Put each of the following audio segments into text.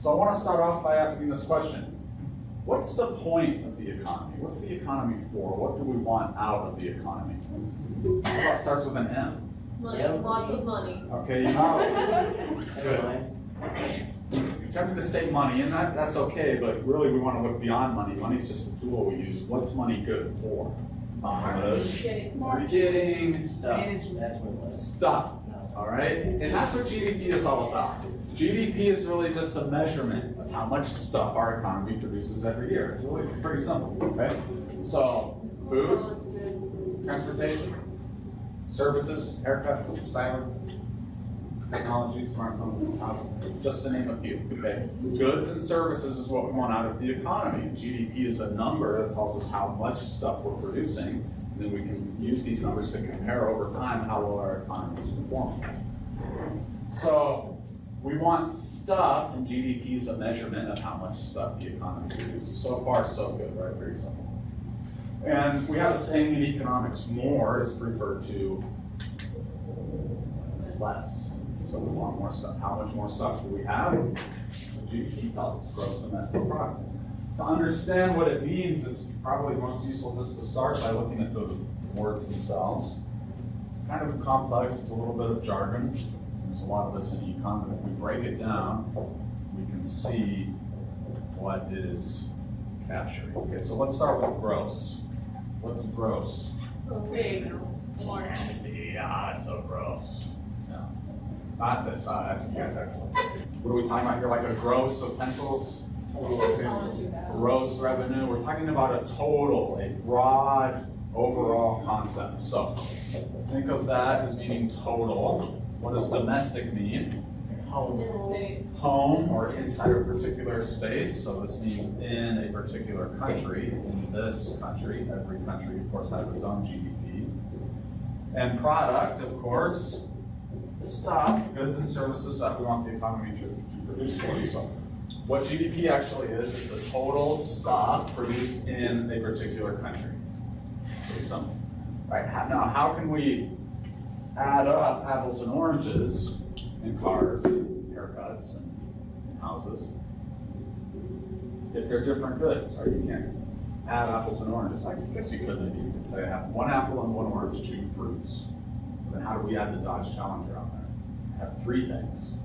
So I want to start off by asking this question. What's the point of the economy? What's the economy for? What do we want out of the economy? How about it starts with an M? Money, lots of money. Okay, you know. Good. You're tempted to say money, and that's okay, but really we want to look beyond money. Money's just a tool we use. What's money good for? Getting Stuff. That's what it was. stuff. All right? And that's what GDP is all about. GDP is really just a measurement of how much stuff our economy produces every year. It's really pretty simple, okay? So, food, transportation, services, haircuts, styling, technology, smartphones, housing, just to name a few, okay? Goods and services is what we want out of the economy. GDP is a number that tells us how much stuff we're producing, and then we can use these numbers to compare over time how well our economy is performing. So, we want stuff, and GDP is a measurement of how much stuff the economy produces. So far, so good, right? Very simple. And we have a saying in economics, more is referred to less. So we want more stuff. How much more stuff do we have? So GDP tells us gross domestic product. To understand what it means, it's probably most useful just to start by looking at the words themselves. It's kind of complex, it's a little bit of jargon. There's a lot of this in econ, but if we break it down, we can see what it is capturing. Okay, so let's start with gross. What's gross? Big. Nasty, it's so gross. No, not this side, you guys actually. What are we talking about here, like a gross of pencils? Gross revenue, we're talking about a total, a broad overall concept. So think of that as meaning total. What does domestic mean? Home or inside a particular space. So this means in a particular country. In this country, every country of course has its own GDP. And product, of course, stuff, goods and services that we want the economy to produce for us. So what GDP actually is the total stuff produced in a particular country. Pretty simple. Right, now how can we add up apples and oranges in cars and haircuts and houses if they're different goods? Or you can't add apples and oranges. I guess you could maybe. You could say I have one apple and one orange, 2 fruits. And then how do we add the Dodge Challenger on there? I have 3 things.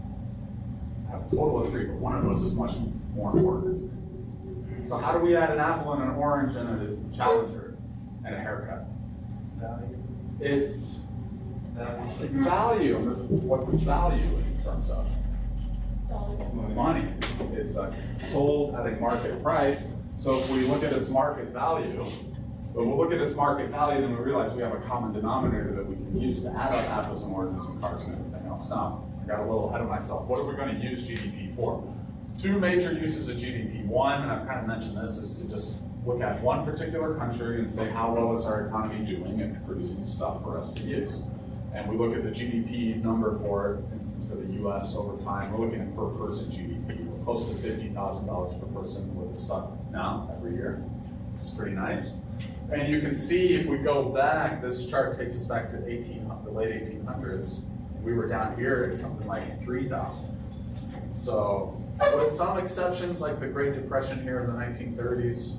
I have a total of 3, but one of those is much more important, isn't it? So how do we add an apple and an orange and a Challenger and a haircut? It's value. What's its value in terms of? Money. It's sold at a market price. So if we look at its market value, but we'll look at its market value, then we realize we have a common denominator that we can use to add up apples and oranges and cars and everything else. Now, I got a little ahead of myself. What are we going to use GDP for? 2 major uses of GDP. One, and I've kind of mentioned this, is to just look at one particular country and say how well is our economy doing at producing stuff for us to use. And we look at the GDP number for instance for the US over time. We're looking at per person GDP. We're close to $50,000 per person with the stuff now every year, which is pretty nice. And you can see if we go back, this chart takes us back to the late 1800s. We were down here at something like 3,000. So with some exceptions like the Great Depression here in the 1930s,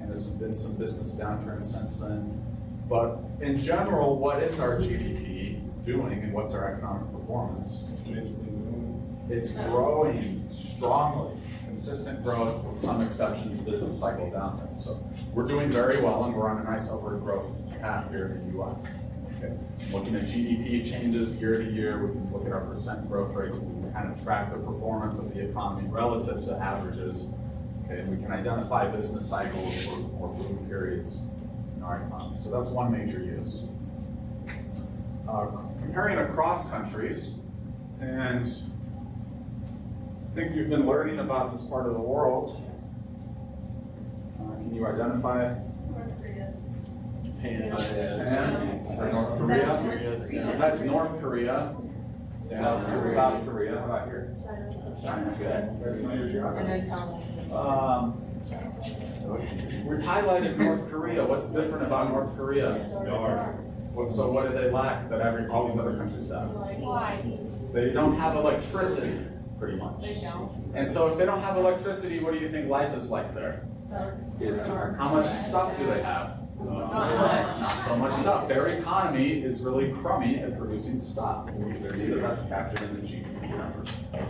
and there's been some business downturn since then. But in general, what is our GDP doing and what's our economic performance? It's growing strongly, consistent growth with some exceptions, business cycle downturn. So we're doing very well and we're on a nice upward growth path here in the US. Okay. Looking at GDP changes year to year, we can look at our percent growth rates and we can kind of track the performance of the economy relative to averages. Okay, and we can identify business cycles or boom periods in our economy. So that's one major use. Comparing across countries, and I think you've been learning about this part of the world. Can you identify Japan. or North Korea? That's North Korea. South Korea. How about here? China. Good. There's some of your geographies. We've highlighted North Korea. What's different about North Korea? So what do they lack that all these other countries have? Lights. They don't have electricity. pretty much. They don't. And so if they don't have electricity, what do you think life is like there? How much stuff do they have? Not so much stuff. Their economy is really crummy at producing stuff. You can see that that's captured in the GDP number.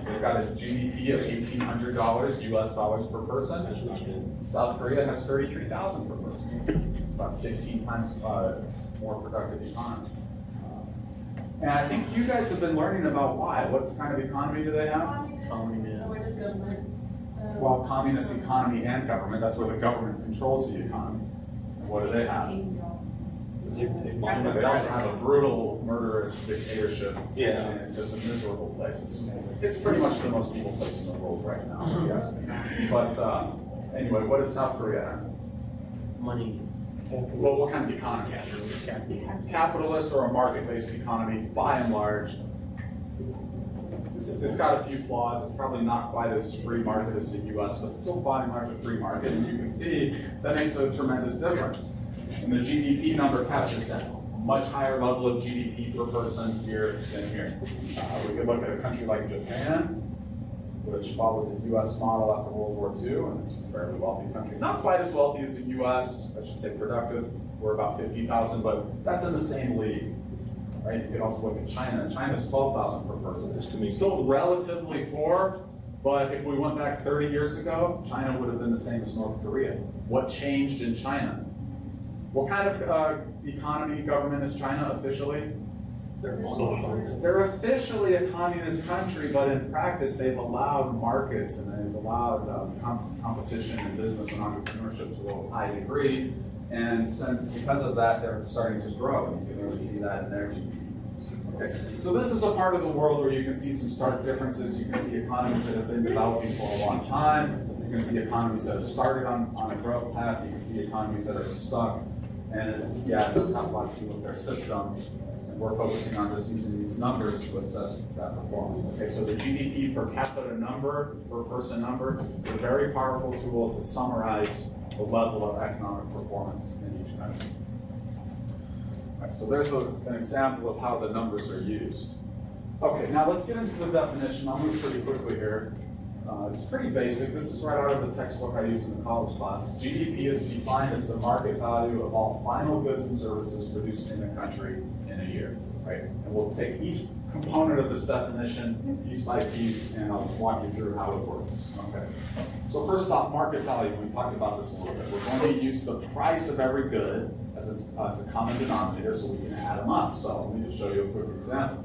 They've got a GDP of $1,800 US dollars per person. South Korea has 33,000 per person. It's about 15 times more productive economy. And I think you guys have been learning about why. What kind of economy do they have? Well, communist economy and government. That's where the government controls the economy. And what do they have? They also have a brutal, murderous dictatorship. Yeah. And it's just a miserable place. It's pretty much the most evil place in the world right now. Yes. But anyway, what does South Korea have? Money. Well, what kind of economy? Capitalist or a market-based economy, by and large. It's got a few flaws. It's probably not quite as free market as the US, but still by and large a free market. And you can see that makes a tremendous difference. And the GDP number captures that. Much higher level of GDP per person here than here. We could look at a country like Japan, which followed the US model after World War II, and it's a fairly wealthy country. Not quite as wealthy as the US, I should say productive. We're about 50,000, but that's in the same league. Right? You can also look at China. China's 12,000 per person. Still relatively poor, but if we went back 30 years ago, China would have been the same as North Korea. What changed in China? What kind of economy, government is China officially? They're officially a communist country, but in practice they've allowed markets and they've allowed competition in business and entrepreneurship to a high degree. And because of that, they're starting to grow. And you can really see that in their GDP. Okay. So this is a part of the world where you can see some stark differences. You can see economies that have been developing for a long time. You can see economies that have started on a growth path. You can see economies that are stuck. And yeah, it does have a lot to do with their system. And we're focusing on just using these numbers to assess that performance. Okay, so the GDP per capita number, per person number, is a very powerful tool to summarize the level of economic performance in each country. All right, so there's an example of how the numbers are used. Okay, now let's get into the definition. I'll move pretty quickly here. It's pretty basic. This is right out of the textbook I used in the college class. GDP is defined as the market value of all final goods and services produced in the country in a year, right? And we'll take each component of this definition piece by piece, and I'll walk you through how it works. Okay. So first off, market value. We talked about this a little bit. We're going to use the price of every good as a common denominator, so we can add them up. So let me just show you a quick example.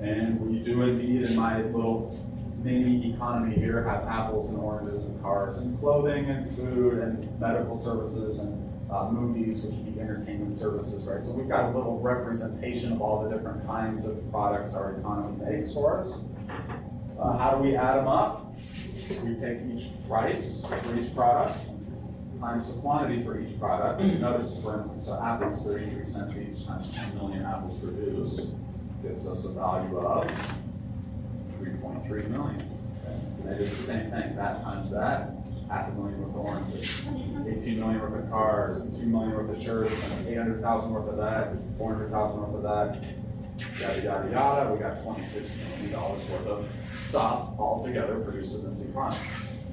And we do indeed in my little mini economy here have apples and oranges and cars and clothing and food and medical services and movies, which would be entertainment services, right? So we've got a little representation of all the different kinds of products our economy makes for us. How do we add them up? We take each price for each product times the quantity for each product. Notice, for instance, so apples 33 cents each times 10 million apples produced gives us a value of 3.3 million. And they did the same thing, that times that, 500,000 worth of oranges, 18 million worth of cars, and 2 million worth of shirts, and 800,000 worth of that, 400,000 worth of that, yada, yada, yada. We got $26 million worth of stuff altogether produced in this economy.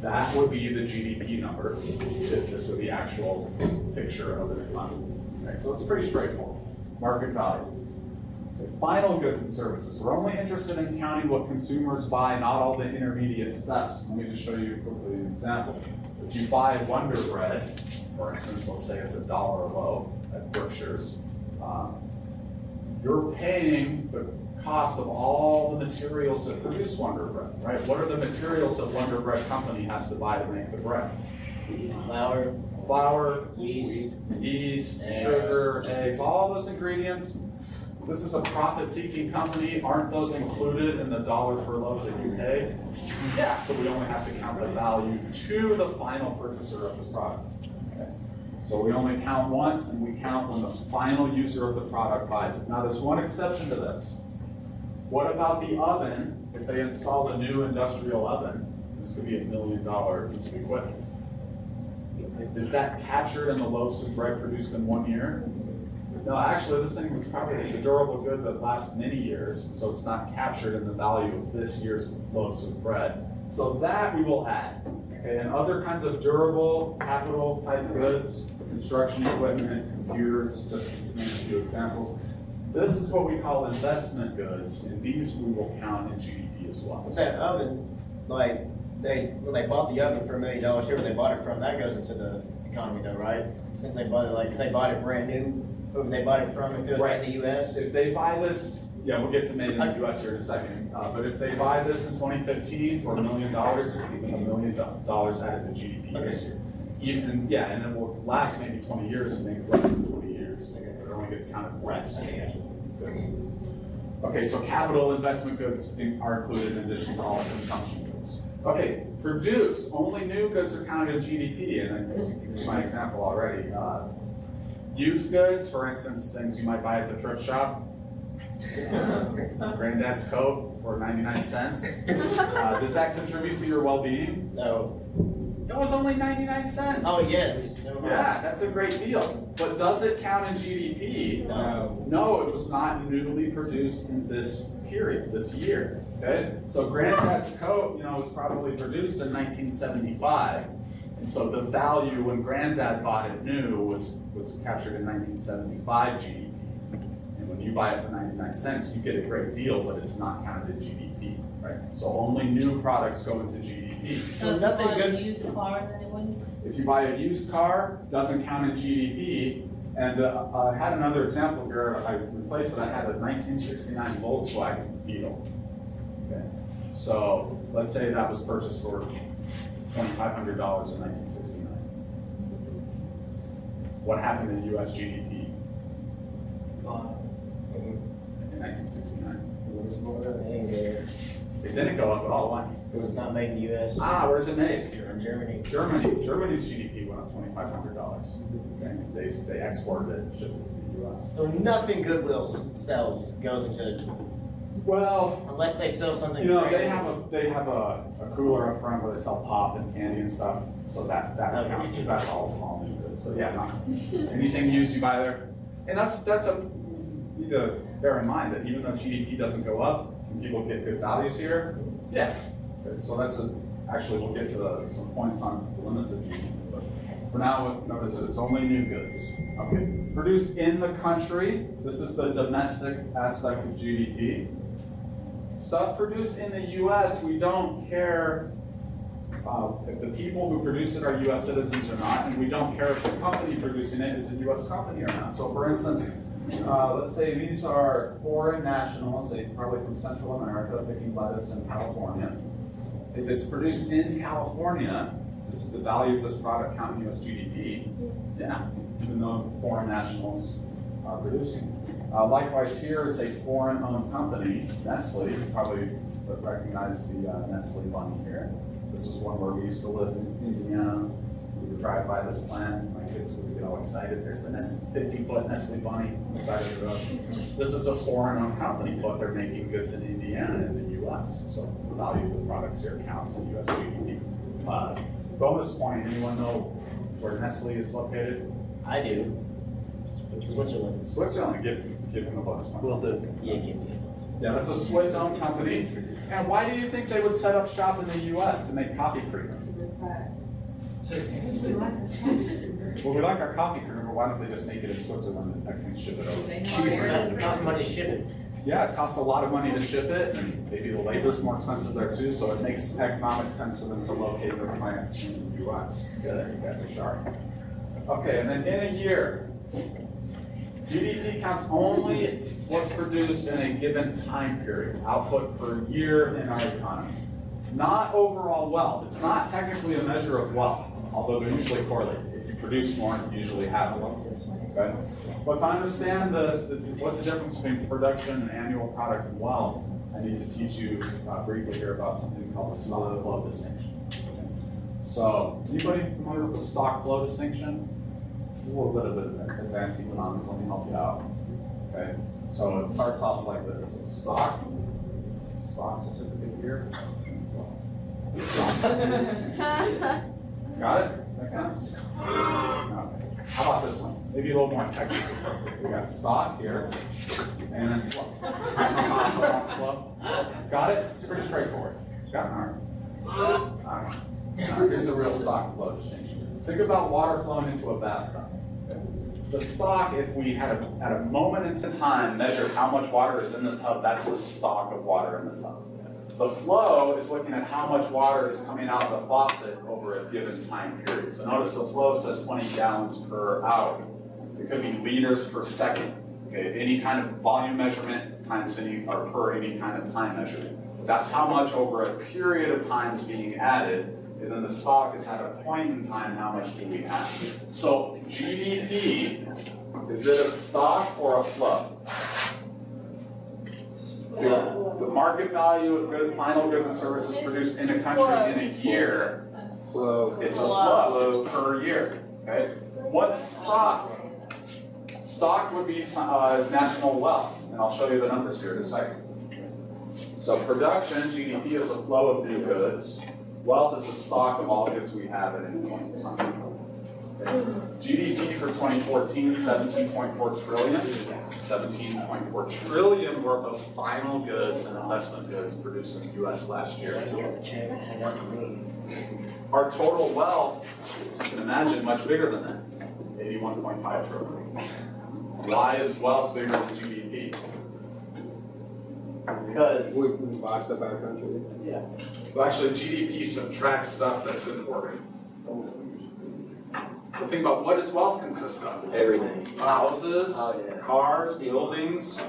That would be the GDP number if this were the actual picture of an economy. Okay, so it's pretty straightforward. Market value. Okay, final goods and services. We're only interested in counting what consumers buy, not all the intermediate steps. Let me just show you quickly an example. If you buy Wonder Bread, for instance, let's say it's $1 a loaf at Berkshire's, you're paying the cost of all the materials that produce Wonder Bread, right? What are the materials that Wonder Bread Company has to buy to make the bread? Flour, Yeast, sugar, eggs, all those ingredients. This is a profit-seeking company. Aren't those included in the $1 per loaf that you pay? Yeah, so we only have to count the value to the final purchaser of the product. Okay. So we only count once, and we count when the final user of the product buys it. Now, there's one exception to this. What about the oven? If they installed a new industrial oven, this could be $1 million piece of equipment. Is that captured in the loaves of bread produced in 1 year? No, actually, this thing was probably, it's a durable good that lasts many years, so it's not captured in the value of this year's loaves of bread. So that we will add. Okay, and other kinds of durable capital type goods, construction equipment, computers, just to name a few examples. This is what we call investment goods, and these we will count in GDP as well. That oven, like, when they bought the oven for $1 million, where they bought it from, that goes into the economy though, right? Since they bought it, like, if they bought it brand new, who they bought it from, if it was made in the US? If they buy this, yeah, we'll get to made in the US here in a second, but if they buy this in 2015 for $1 million, $1 million added to GDP this year. Even, yeah, and it will last maybe 20 years and make it less than 20 years. It only gets counted once. Okay, so capital investment goods are included in addition to all consumption goods. Okay, produce, only new goods are counted in GDP, and this is my example already. Used goods, for instance, things you might buy at the thrift shop. Granddad's coat for 99 cents. Does that contribute to your well-being? No. It was only 99 cents. Oh, yes. Never mind. Yeah, that's a great deal. But does it count in GDP? No. No, it was not newly produced in this period, this year. Okay? So Granddad's coat, was probably produced in 1975. And so the value when Granddad bought it new was captured in 1975 GDP. And when you buy it for 99 cents, you get a great deal, but it's not counted in GDP, right? So only new products go into GDP. So nothing good. Used car, then it wouldn't. If you buy a used car, doesn't count in GDP. And I had another example here. I replaced it. I had a 1969 Volkswagen Beetle. Okay. So let's say that was purchased for $2,500 in 1969. What happened in U.S. GDP in 1969? It didn't go up at all. Why? It was not made in the US. Where's it made? Germany. Germany's GDP went up $2,500. Okay. They exported it and shipped it to the U.S. So nothing Goodwill sells goes into, Well, unless they sell something. they have a cooler up front where they sell pop and candy and stuff. So that would count because that's all new goods. So yeah, not anything used you buy there. And that's you need to bear in mind that even though GDP doesn't go up, can people get good values here? Yeah. Okay, so actually we'll get to some points on the limits of GDP. But for now, notice that it's only new goods. Okay. Produced in the country. This is the domestic aspect of GDP. Stuff produced in the U.S., we don't care if the people who produce it are U.S. citizens or not, and we don't care if the company producing it is a U.S. company or not. So for instance, let's say these are foreign nationals, probably from Central America, picking lettuce in California. If it's produced in California, this is the value of this product count in U.S. GDP, yeah, even though foreign nationals are producing. Likewise, here is a foreign-owned company, Nestle. You probably recognize the Nestle bunny here. This was one where we used to live in Indiana. We would drive by this plant. My kids would get all excited. There's the 50-foot Nestle bunny on the side of the road. This is a foreign-owned company, but they're making goods in Indiana and the U.S. So the value of the products here counts in U.S. GDP. Bonus point, anyone know where Nestle is located? I do. Switzerland. Switzerland, give him a bonus point. Will do. Yeah, give me it. Yeah, that's a Swiss-owned company. And why do you think they would set up shop in the U.S. to make coffee creamer? Well, we like our coffee creamer, but why don't they just make it in Switzerland and I can ship it over? It costs money to ship it. Yeah, it costs a lot of money to ship it, and maybe the labor's more expensive there too, so it makes economic sense for them to locate their plants in the U.S. Yeah, you guys are sharp. Okay, and then in a year, GDP counts only what's produced in a given time period, output per year in our economy. Not overall wealth. It's not technically a measure of wealth, although they're usually correlated. If you produce more, you usually have more. Okay? But to understand this, what's the difference between production and annual product and wealth, I need to teach you briefly here about something called the stock flow distinction. Okay? So, anybody familiar with the stock flow distinction? A little bit of advanced economics, let me help you out. Okay, so it starts off like this. Stock certificate here. Got it? Make sense? Okay. How about this one? Maybe a little more Texas appropriate. We got stock here, and then flow. Flow. Got it? It's pretty straightforward. Got it? All right. Here's the real stock flow distinction. Think about water flowing into a bathtub. The stock, if we had at a moment in time measured how much water is in the tub, that's the stock of water in the tub. The flow is looking at how much water is coming out of the faucet over a given time period. So notice the flow says 20 gallons per hour. It could be liters per second. Okay, any kind of volume measurement times any or per any kind of time measurement. That's how much over a period of time is being added. And then the stock is at a point in time, how much do we have? So GDP, is it a stock or a flow? The market value of final goods and services produced in a country in a year, it's a flow, it's per year. Okay? What's stock? Stock would be national wealth, and I'll show you the numbers here in a second. So production, GDP, is a flow of new goods. Wealth is the stock of all goods we have at any point in time. Okay. GDP for 2014, 17.4 trillion. 17.4 trillion worth of final goods and investment goods produced in the U.S. last year. Our total wealth, as you can imagine, much bigger than that, 81.5 trillion. Why is wealth bigger than GDP? Because we buy stuff out of the country. yeah. Well, actually, GDP subtracts stuff that's important. But think about, what does wealth consist of? Everything. Houses, Oh, yeah. cars, buildings.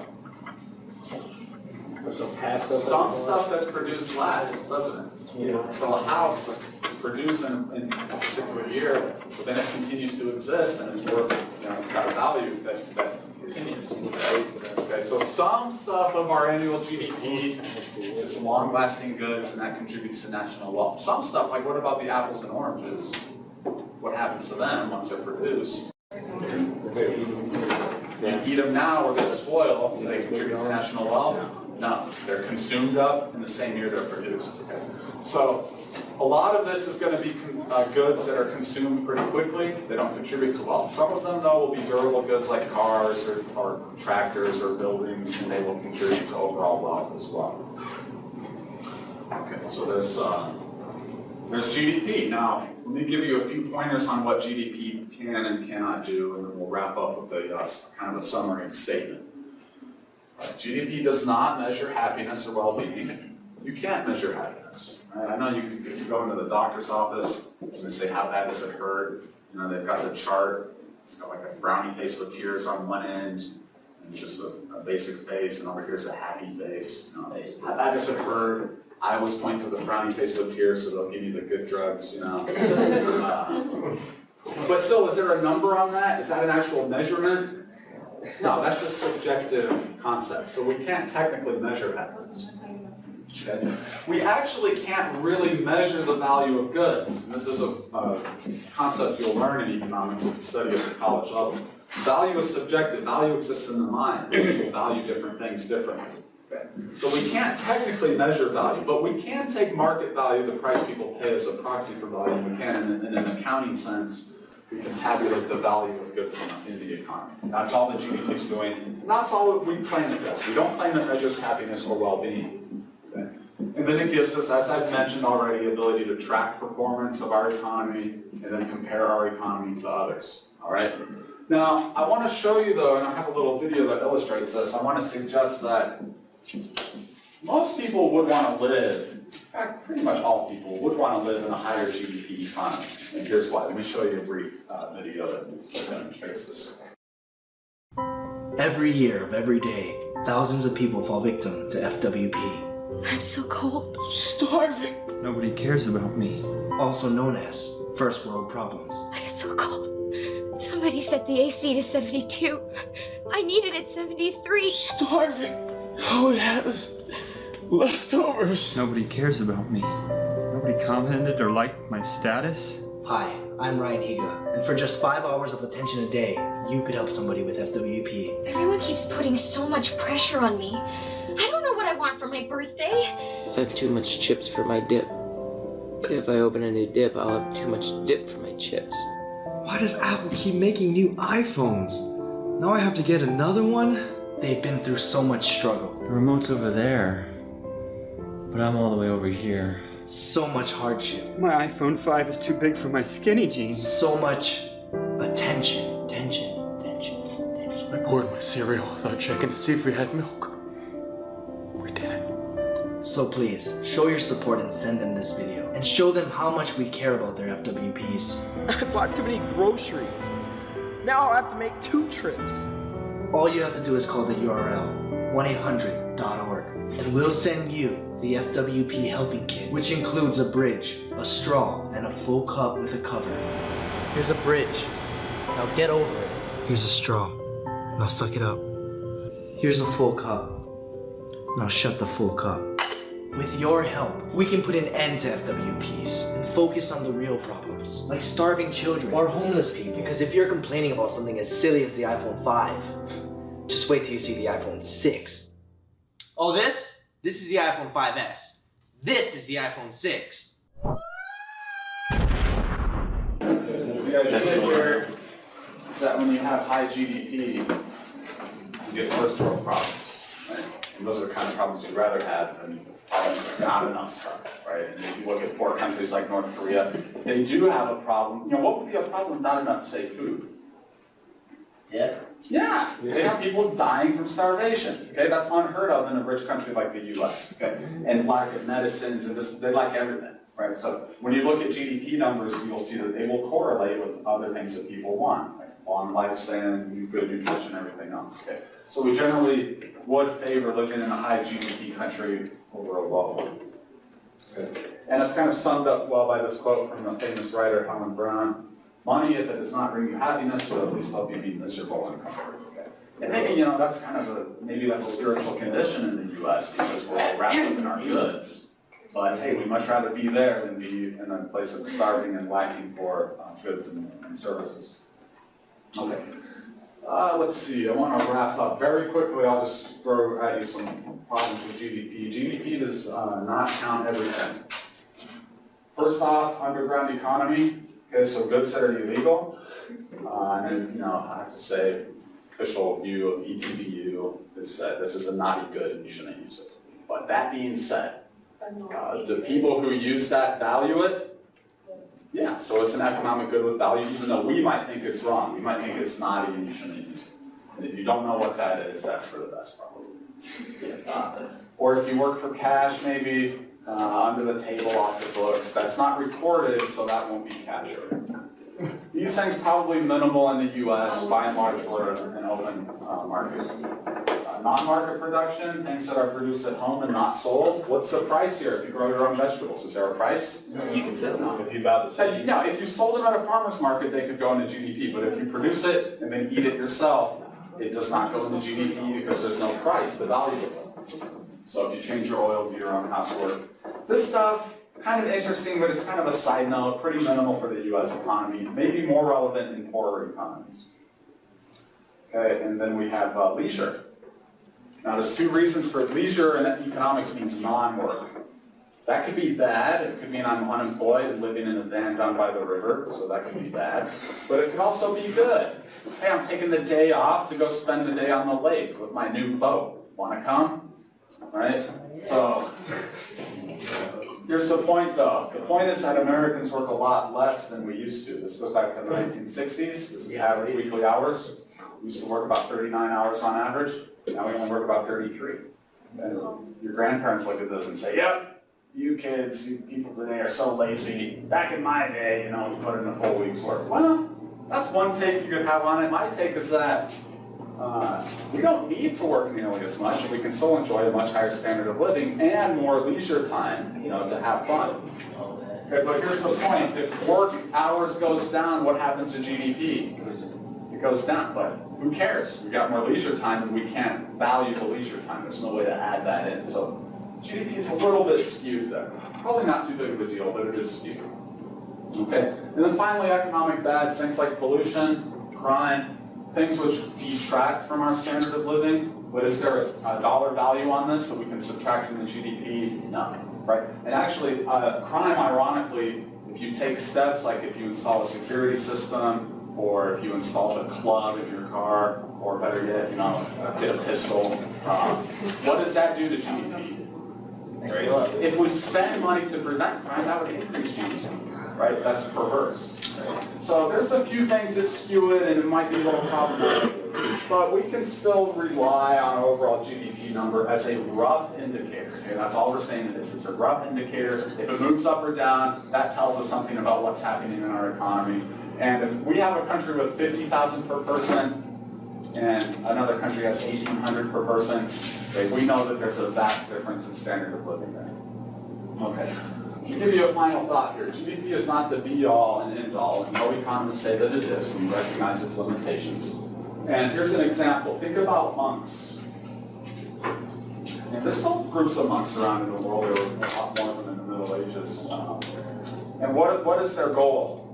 Some stuff that's produced lasts, doesn't it? Yeah. So a house is produced in a particular year, but then it continues to exist and it's worth, it's got a value that continues. Okay, so some stuff of our annual GDP is long-lasting goods and that contributes to national wealth. Some stuff, like what about the apples and oranges? What happens to them once they're produced? You eat them now or they spoil, do they contribute to national wealth? No, they're consumed up in the same year they're produced. Okay. So a lot of this is going to be goods that are consumed pretty quickly. They don't contribute to wealth. Some of them, though, will be durable goods like cars or tractors or buildings, and they will contribute to overall wealth as well. Okay, so there's GDP. Now, let me give you a few pointers on what GDP can and cannot do, and then we'll wrap up with a kind of a summary statement. GDP does not measure happiness or well-being. You can't measure happiness. Right? I know you go into the doctor's office and they say, how bad does it hurt? They've got the chart. It's got like a frowny face with tears on one end, and just a basic face, and over here's a happy face. How bad does it hurt? I always point to the frowny face with tears, so they'll give you the good drugs, But still, is there a number on that? Is that an actual measurement? No, that's a subjective concept, so we can't technically measure happiness. Okay? We actually can't really measure the value of goods. And this is a concept you'll learn in economics if you study at the college level. Value is subjective. Value exists in the mind. People value different things differently. Okay? So we can't technically measure value, but we can take market value, the price people pay, as a proxy for value. We can, in an accounting sense, we can tabulate the value of goods in the economy. That's all that GDP is doing. And that's all that we claim it does. We don't claim it measures happiness or well-being. Okay? And then it gives us, as I've mentioned already, the ability to track performance of our economy and then compare our economy to others. All right? Now, I want to show you, though, and I have a little video that illustrates this. I want to suggest that most people would want to live, in fact, pretty much all people would want to live in a higher GDP economy. And here's why. Let me show you a brief video that demonstrates this. Every year of every day, thousands of people fall victim to FWP. I'm so cold. Starving. Nobody cares about me. Also known as first world problems. I'm so cold. Somebody set the AC to 72. I need it at 73. Starving. All we have is leftovers. Nobody cares about me. Nobody commented or liked my status. Hi, I'm Ryan Higa, and for just 5 hours of attention a day, you could help somebody with FWP. Everyone keeps putting so much pressure on me. I don't know what I want for my birthday. I have too much chips for my dip. But if I open a new dip, I'll have too much dip for my chips. Why does Apple keep making new iPhones? Now I have to get another one? They've been through so much struggle, The remote's over there, but I'm all the way over here. so much hardship, My iPhone 5 is too big for my skinny jeans. so much attention. I poured my cereal without checking to see if we had milk. We didn't. So please, show your support and send them this video. And show them how much we care about their FWPs. I bought too many groceries. Now I have to make 2 trips. All you have to do is call the URL, 1-800.org, and we'll send you the FWP helping kit, which includes a bridge, a straw, and a full cup with a cover. Here's a bridge. Now get over it. Here's a straw. Now suck it up. Here's a full cup. Now shut the full cup. With your help, we can put an end to FWPs and focus on the real problems, like starving children or homeless people. Because if you're complaining about something as silly as the iPhone 5, just wait till you see the iPhone 6. Oh, this is the iPhone 5S. This is the iPhone 6. That's here is that when you have high GDP, you get first world problems, right? And those are the kind of problems you'd rather have than problems with not enough stuff, right? And if you look at poor countries like North Korea, they do have a problem. You know, what would be a problem with not enough, say, food? Yeah. Yeah, they have people dying from starvation. Okay, that's unheard of in a rich country like the U.S. Okay, and lack of medicines and this, they lack everything, right? So when you look at GDP numbers, you'll see that they will correlate with other things that people want, like long lifespan, good nutrition, everything else. Okay, so we generally would favor living in a high GDP country over a low one. Okay, and it's kind of summed up well by this quote from the famous writer Helen Brown. Money, if it does not bring you happiness, will at least help you be miserable and comfortable. Okay? And maybe, you know, that's kind of maybe that's a spiritual condition in the U.S. because we're all wrapped up in our goods. But hey, we'd much rather be there than be in a place that's starving and lacking for goods and services. Okay. Let's see, I want to wrap up very quickly. I'll just throw at you some problems with GDP. GDP does not count everything. First off, underground economy. Okay, so goods that are illegal, and then, you know, I have to say, official view of ETBU is that this is a naughty good and you shouldn't use it. But that being said, do people who use that value it? Yeah, so it's an economic good with value, even though we might think it's wrong. We might think it's naughty and you shouldn't use it. And if you don't know what that is, that's for the best, probably. Or if you work for cash, maybe, under the table, off the books. That's not recorded, so that won't be captured. These things probably minimal in the U.S. By and large, we're an open market. Non-market production, things that are produced at home and not sold. What's the price here if you grow your own vegetables? Is there a price? You can sell them. If you yeah, if you sold them at a farmer's market, they could go into GDP. But if you produce it and then eat it yourself, it does not go into GDP because there's no price, the value of it. So if you change your oil, do your own housework. This stuff, kind of interesting, but it's kind of a side note, pretty minimal for the U.S. economy, maybe more relevant in poorer economies. Okay, and then we have leisure. Now there's 2 reasons for leisure, and economics means non-work. That could be bad. It could mean I'm unemployed and living in a van down by the river, so that could be bad. But it could also be good. Hey, I'm taking the day off to go spend the day on the lake with my new boat. Want to come? Right? So, here's the point though. The point is that Americans work a lot less than we used to. This goes back to the 1960s. This is average weekly hours. We used to work about 39 hours on average. Now we only work about 33. And your grandparents look at this and say, yep, you kids, you people today are so lazy. Back in my day, you know, we put in a full week's work. Well, that's one take you could have on it. My take is that we don't need to work nearly as much. We can still enjoy a much higher standard of living and more leisure time, you know, to have fun. Okay, but here's the point. If work hours goes down, what happens to GDP? It goes down, but who cares? We got more leisure time and we can't value the leisure time. There's no way to add that in. So GDP is a little bit skewed there. Probably not too big of a deal, but it is skewed. Okay, and then finally economic bads, things like pollution, crime, things which detract from our standard of living. But is there a dollar value on this that we can subtract from the GDP? No, right? And actually, crime, ironically, if you take steps like if you install a security system, or if you installed a club in your car, or better yet, get a pistol, what does that do to GDP? Right? If we spend money to prevent crime, that would increase GDP, right? That's perverse. Right? So there's a few things that skew it, and it might be a little problematic, but we can still rely on an overall GDP number as a rough indicator. Okay? That's all we're saying it is. It's a rough indicator. If it moves up or down, that tells us something about what's happening in our economy. And if we have a country with 50,000 per person, and another country has 1,800 per person, okay, we know that there's a vast difference in standard of living there. Okay, to give you a final thought here, GDP is not the be-all and end-all, and no economists say that it is. We recognize its limitations. And here's an example. Think about monks. And there's still groups of monks around in the world. There were a lot more of them in the Middle Ages. And what is their goal?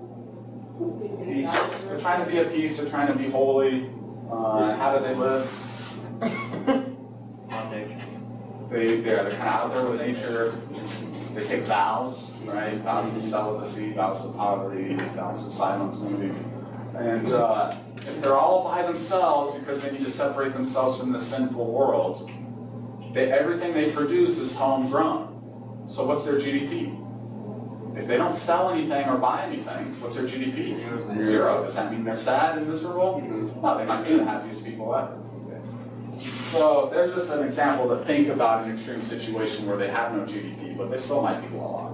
They're trying to be at peace. They're trying to be holy. How do they live? They're kind of out there with nature. They take vows, right? Vows of celibacy, vows of poverty, vows of silence, maybe. And if they're all by themselves because they need to separate themselves from the sinful world, everything they produce is homegrown. So what's their GDP? If they don't sell anything or buy anything, what's their GDP? Zero. Does that mean they're sad and miserable? No, they might be the happiest people ever. So there's just an example to think about an extreme situation where they have no GDP, but they still might be well off.